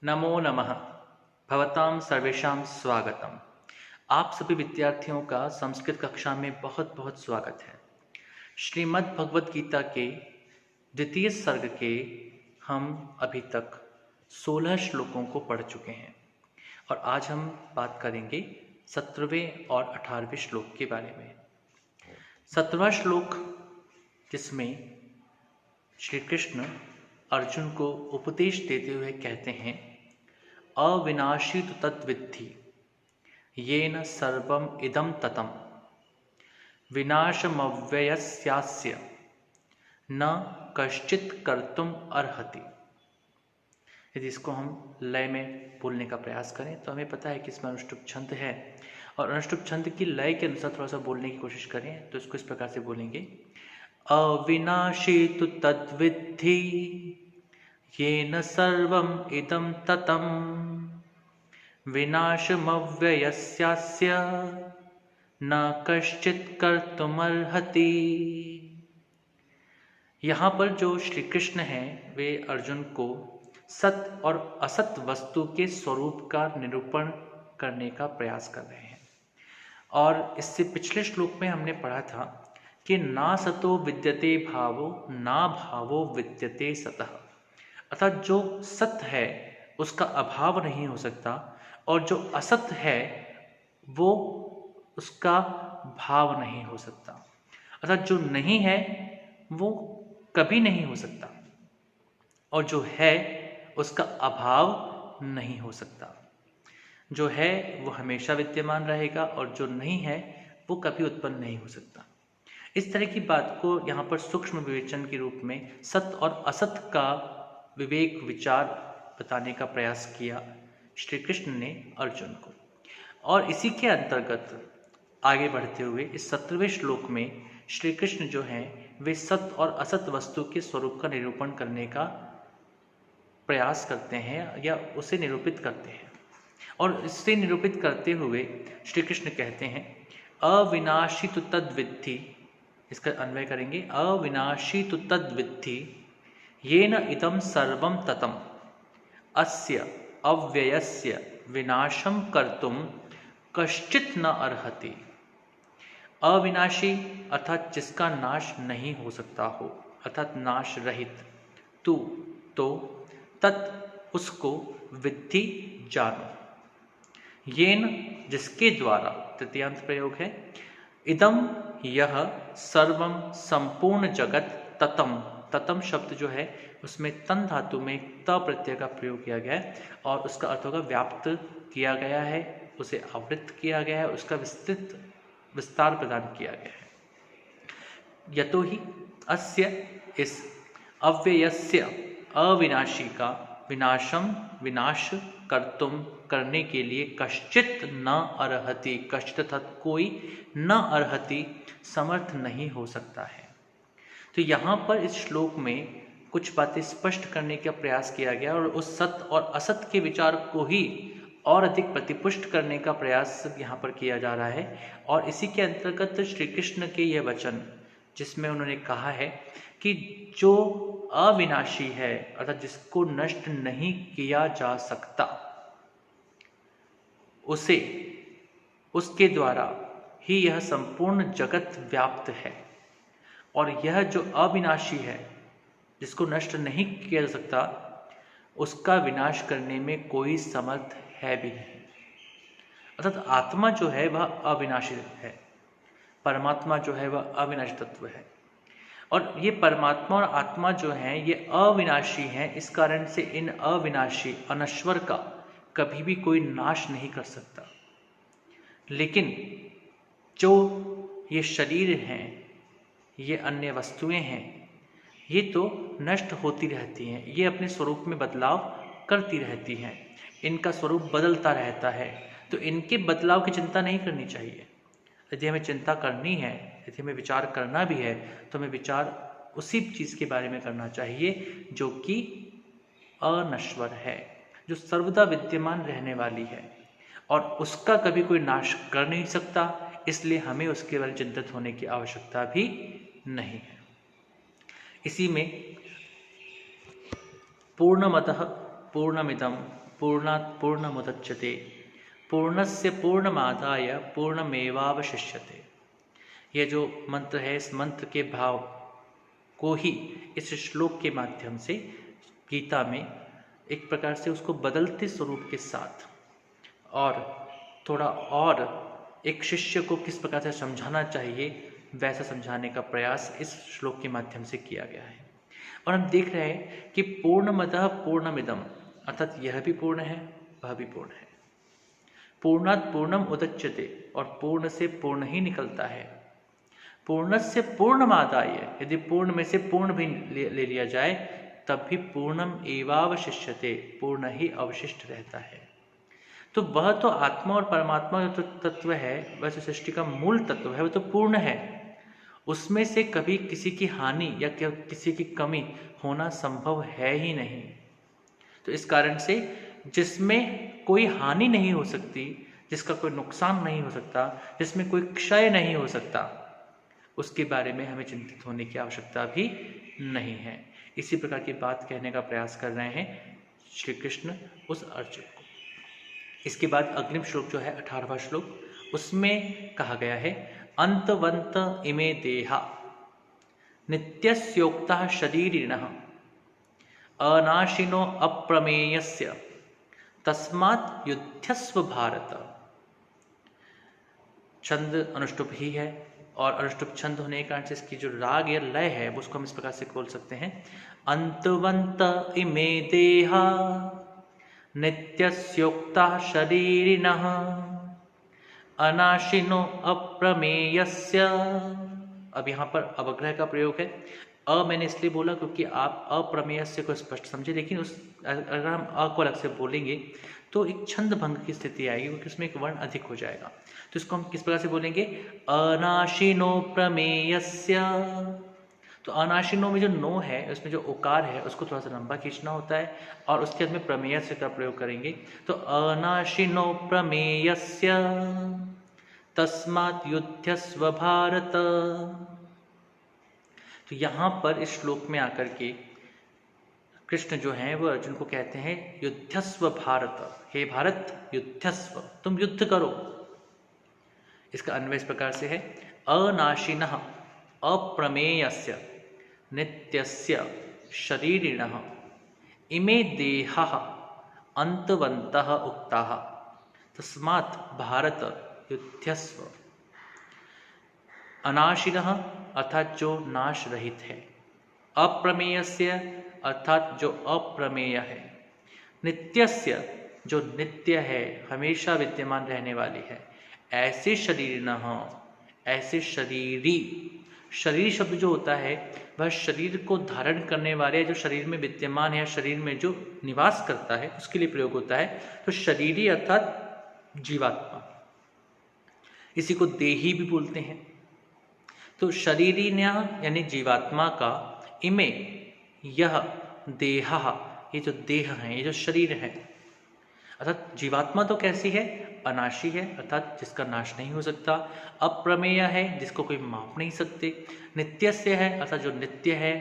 नमो नमः। भवतां सर्वेषां स्वागतम्। आप सभी विद्यार्थियों का संस्कृत कक्षा में बहुत बहुत स्वागत है। श्रीमद् भगवत गीता के द्वितीय सर्ग के हम अभी तक 16 श्लोकों को पढ़ चुके हैं और आज हम बात करेंगे 17वें और 18वें श्लोक के बारे में। 17वां श्लोक जिसमें श्री कृष्ण अर्जुन को उपदेश देते हुए कहते हैं, अविनाशी तु तद्विद्धि येन सर्वम इदम ततम विनाशमव्ययस्यास्य न कश्चित कर्तुम अर्हति। यदि इसको हम लय में बोलने का प्रयास करें तो हमें पता है कि इसमें अनुष्टुप छंद है और अनुष्टुप छंद की लय के अनुसार थोड़ा सा बोलने की कोशिश करें तो इसको इस प्रकार से बोलेंगे, अविनाशी तु तद्विद्धि येन सर्वम इदम ततम विनाशमव्ययस्यास्य न कश्चित कर्तुमर्हति। यहाँ पर जो श्री कृष्ण हैं वे अर्जुन को सत और असत वस्तु के स्वरूप का निरूपण करने का प्रयास कर रहे हैं। और इससे पिछले श्लोक में हमने पढ़ा था कि ना सतो विद्यते भावो ना भावो विद्यते सतः, अर्थात जो सत्य है उसका अभाव नहीं हो सकता और जो असत्य है वो उसका भाव नहीं हो सकता। अर्थात जो नहीं है वो कभी नहीं हो सकता और जो है उसका अभाव नहीं हो सकता। जो है वो हमेशा विद्यमान रहेगा और जो नहीं है वो कभी उत्पन्न नहीं हो सकता। इस तरह की बात को यहाँ पर सूक्ष्म विवेचन के रूप में सत्य और असत्य का विवेक विचार बताने का प्रयास किया श्री कृष्ण ने अर्जुन को। और इसी के अंतर्गत आगे बढ़ते हुए इस 17वें श्लोक में श्री कृष्ण जो हैं वे सत्य और असत्य वस्तु के स्वरूप का निरूपण करने का प्रयास करते हैं या उसे निरूपित करते हैं। और इससे निरूपित करते हुए श्री कृष्ण कहते हैं, अविनाशी तु तद्विद्धि, इसका अन्वय करेंगे, अविनाशी तु तद्विद्धि येन इदं सर्वं ततम अस्य अव्ययस्य विनाशम कर्तुम कश्चित न अर्हति। अविनाशी अर्थात जिसका नाश नहीं हो सकता हो, अर्थात नाश रहित, तू तो तत् उसको विद्धि जानो, येन जिसके द्वारा, तृतीयांत प्रयोग है, इदम यह सर्वम संपूर्ण जगत ततम, ततम शब्द जो है उसमें तन धातु में त प्रत्यय का प्रयोग किया गया है और उसका अर्थ होगा व्याप्त किया गया है, उसे आवृत किया गया है, उसका विस्तृत विस्तार प्रदान किया गया है। यतो ही अस्य इस अव्ययस्य अविनाशी का विनाशम विनाश कर्तुम करने के लिए कश्चित न अर्हति, कश्चित अर्थात कोई, न अर्हति समर्थ नहीं हो सकता है। तो यहाँ पर इस श्लोक में कुछ बातें स्पष्ट करने का प्रयास किया गया और उस सत्य और असत्य के विचार को ही और अधिक प्रतिपुष्ट करने का प्रयास यहाँ पर किया जा रहा है। और इसी के अंतर्गत श्री कृष्ण के यह वचन जिसमें उन्होंने कहा है कि जो अविनाशी है अर्थात जिसको नष्ट नहीं किया जा सकता उसे, उसके द्वारा ही यह संपूर्ण जगत व्याप्त है। और यह जो अविनाशी है जिसको नष्ट नहीं किया जा सकता उसका विनाश करने में कोई समर्थ है भी नहीं। अर्थात आत्मा जो है वह अविनाशी है, परमात्मा जो है वह अविनाशी तत्व है और ये परमात्मा और आत्मा जो है ये अविनाशी हैं। इस कारण से इन अविनाशी अनश्वर का कभी भी कोई नाश नहीं कर सकता। लेकिन जो ये शरीर हैं, ये अन्य वस्तुएं हैं, ये तो नष्ट होती रहती हैं, ये अपने स्वरूप में बदलाव करती रहती हैं, इनका स्वरूप बदलता रहता है। तो इनके बदलाव की चिंता नहीं करनी चाहिए। यदि हमें चिंता करनी है, यदि हमें विचार करना भी है तो हमें विचार उसी चीज़ के बारे में करना चाहिए जो कि अनश्वर है, जो सर्वदा विद्यमान रहने वाली है और उसका कभी कोई नाश कर नहीं सकता। इसलिए हमें उसके बारे में चिंतित होने की आवश्यकता भी नहीं है। इसी में पूर्णमतः पूर्णमिदं पूर्णात् पूर्णमुदच्यते पूर्णस्य पूर्णमादाय पूर्णमेवावशिष्यते। यह जो मंत्र है, इस मंत्र के भाव को ही इस श्लोक के माध्यम से गीता में एक प्रकार से उसको बदलते स्वरूप के साथ और थोड़ा और एक शिष्य को किस प्रकार से समझाना चाहिए वैसा समझाने का प्रयास इस श्लोक के माध्यम से किया गया है। और हम देख रहे हैं कि पूर्णमदः पूर्णमिदम, अर्थात यह भी पूर्ण है, वह भी पूर्ण है। पूर्णात् पूर्णम उदच्यते, और पूर्ण से पूर्ण ही निकलता है। पूर्णस्य पूर्णमादाय, यदि पूर्ण में से पूर्ण भी ले लिया जाए तब भी पूर्णम एवावशिष्यते, पूर्ण ही अवशिष्ट रहता है। तो वह तो आत्मा और परमात्मा जो तत्व है, वह जो सृष्टि का मूल तत्व है, वह तो पूर्ण है। उसमें से कभी किसी की हानि या किसी की कमी होना संभव है ही नहीं। तो इस कारण से जिसमें कोई हानि नहीं हो सकती, जिसका कोई नुकसान नहीं हो सकता, जिसमें कोई क्षय नहीं हो सकता, उसके बारे में हमें चिंतित होने की आवश्यकता भी नहीं है। इसी प्रकार की बात कहने का प्रयास कर रहे हैं श्री कृष्ण उस अर्जुन को। इसके बाद अग्रिम श्लोक जो है 18वां श्लोक, उसमें कहा गया है अंतवंत इमे देहा नित्यस्योक्ता शरीरिणः अनाशिनो अप्रमेयस्य तस्मात् युध्यस्व भारत। छंद अनुष्टुप ही है और अनुष्टुप छंद होने के कारण से इसकी जो राग या लय है उसको हम इस प्रकार से बोल सकते हैं, अंतवंत इमे देहा नित्यस्योक्ता शरीरिणः अनाशिनो अप्रमेयस्य। अब यहाँ पर अवग्रह का प्रयोग है। मैंने इसलिए बोला क्योंकि आप अप्रमेयस्य को स्पष्ट समझे, लेकिन अगर हम को अलग से बोलेंगे तो एक छंद भंग की स्थिति आएगी, क्योंकि उसमें एक वर्ण अधिक हो जाएगा। तो इसको हम किस प्रकार से बोलेंगे, अनाशिनो प्रमेयस्य। तो अनाशिनो में जो नो है, उसमें जो उकार है उसको थोड़ा सा लंबा खींचना होता है और उसके बाद में प्रमेयस्य का प्रयोग करेंगे। तो अनाशिनो प्रमेयस्य तस्मात् युध्यस्व भारत। तो यहाँ पर इस श्लोक में आकर के कृष्ण जो हैं वो अर्जुन को कहते हैं युद्धस्व भारत, हे भारत युद्धस्व, तुम युद्ध करो। इसका अन्वय इस प्रकार से है, अनाशिनः अप्रमेयस्य नित्यस्य शरीरिणः इमे देहाः अंतवन्तः उक्ताः तस्मात् भारत युध्यस्व। अनाशिनः अर्थात जो नाश रहित है, अप्रमेयस्य अर्थात जो अप्रमेय है, नित्यस्य जो नित्य है, हमेशा विद्यमान रहने वाली है, ऐसे शरीरिणः, ऐसे शरीरी। शरीर शब्द जो होता है वह शरीर को धारण करने वाले, जो शरीर में विद्यमान है, शरीर में जो निवास करता है उसके लिए प्रयोग होता है। तो शरीरी अर्थात जीवात्मा, इसी को देही भी बोलते हैं। तो शरीरिण्या यानी जीवात्मा का, इमे यह देहा, ये जो देह है, ये जो शरीर है, अर्थात जीवात्मा तो कैसी है, अनाशी है अर्थात जिसका नाश नहीं हो सकता, अप्रमेय है जिसको कोई माप नहीं सकते, नित्यस्य है अर्थात जो नित्य है,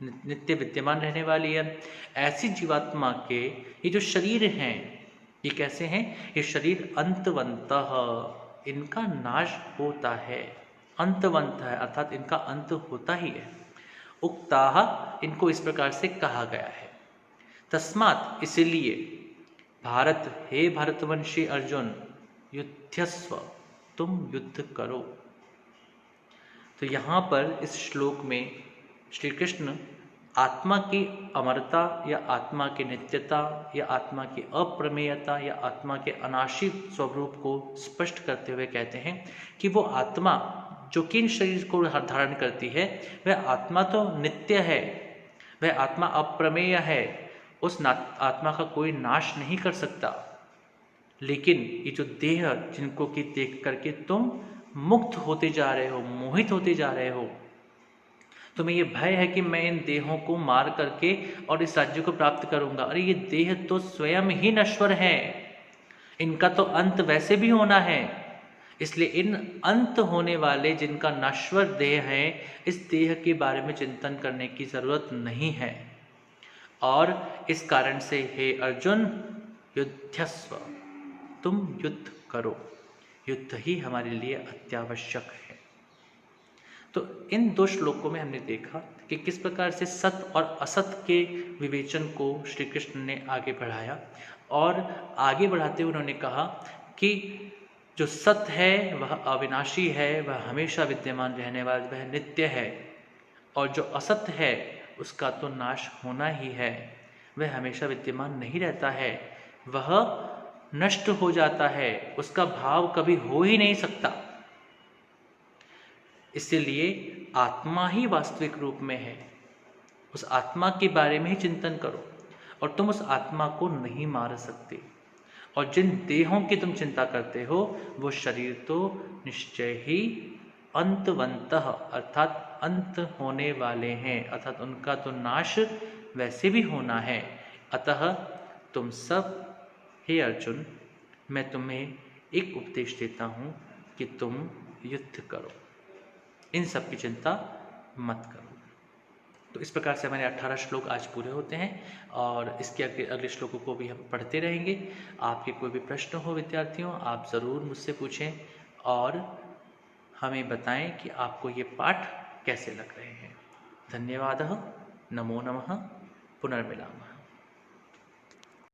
नित्य विद्यमान रहने वाली है। ऐसी जीवात्मा के ये जो शरीर हैं ये कैसे हैं, ये शरीर अंतवंतः, इनका नाश होता है, अंतवंत है अर्थात इनका अंत होता ही है। उक्ताः, इनको इस प्रकार से कहा गया है। तस्मात्, इसलिए, भारत, हे भारतवंशी अर्जुन, युध्यस्व, तुम युद्ध करो। तो यहाँ पर इस श्लोक में श्री कृष्ण आत्मा की अमरता या आत्मा की नित्यता या आत्मा की अप्रमेयता या आत्मा के अनाशी स्वरूप को स्पष्ट करते हुए कहते हैं कि वो आत्मा जो कि इन शरीर को धारण करती है, वह आत्मा तो नित्य है, वह आत्मा अप्रमेय है, उस आत्मा का कोई नाश नहीं कर सकता। लेकिन ये जो देह जिनको कि देख करके तुम मुक्त होते जा रहे हो, मोहित होते जा रहे हो, तुम्हें ये भय है कि मैं इन देहों को मार करके और इस राज्य को प्राप्त करूंगा। अरे ये देह तो स्वयं ही नश्वर है, इनका तो अंत वैसे भी होना है, इसलिए इन अंत होने वाले जिनका नश्वर देह है, इस देह के बारे में चिंतन करने की जरूरत नहीं है। और इस कारण से हे अर्जुन, युद्धस्व, तुम युद्ध करो, युद्ध ही हमारे लिए अत्यावश्यक है। तो इन 2 श्लोकों में हमने देखा कि किस प्रकार से सत और असत के विवेचन को श्री कृष्ण ने आगे बढ़ाया, और आगे बढ़ाते हुए उन्होंने कहा कि जो सत्य है वह अविनाशी है, वह हमेशा विद्यमान रहने वाला, वह नित्य है, और जो असत्य है उसका तो नाश होना ही है, वह हमेशा विद्यमान नहीं रहता है, वह नष्ट हो जाता है, उसका भाव कभी हो ही नहीं सकता। इसलिए आत्मा ही वास्तविक रूप में है, उस आत्मा के बारे में ही चिंतन करो, और तुम उस आत्मा को नहीं मार सकते। और जिन देहों की तुम चिंता करते हो वो शरीर तो निश्चय ही अंतवंतः अर्थात अंत होने वाले हैं, अर्थात उनका तो नाश वैसे भी होना है। अतः तुम सब, हे अर्जुन, मैं तुम्हें एक उपदेश देता हूँ कि तुम युद्ध करो, इन सब की चिंता मत करो। तो इस प्रकार से हमारे 18 श्लोक आज पूरे होते हैं, और इसके अगले श्लोकों को भी हम पढ़ते रहेंगे। आपके कोई भी प्रश्न हो विद्यार्थियों, आप ज़रूर मुझसे पूछें और हमें बताएं कि आपको ये पाठ कैसे लग रहे हैं। धन्यवादः, नमो नमः, पुनर्मिलामः।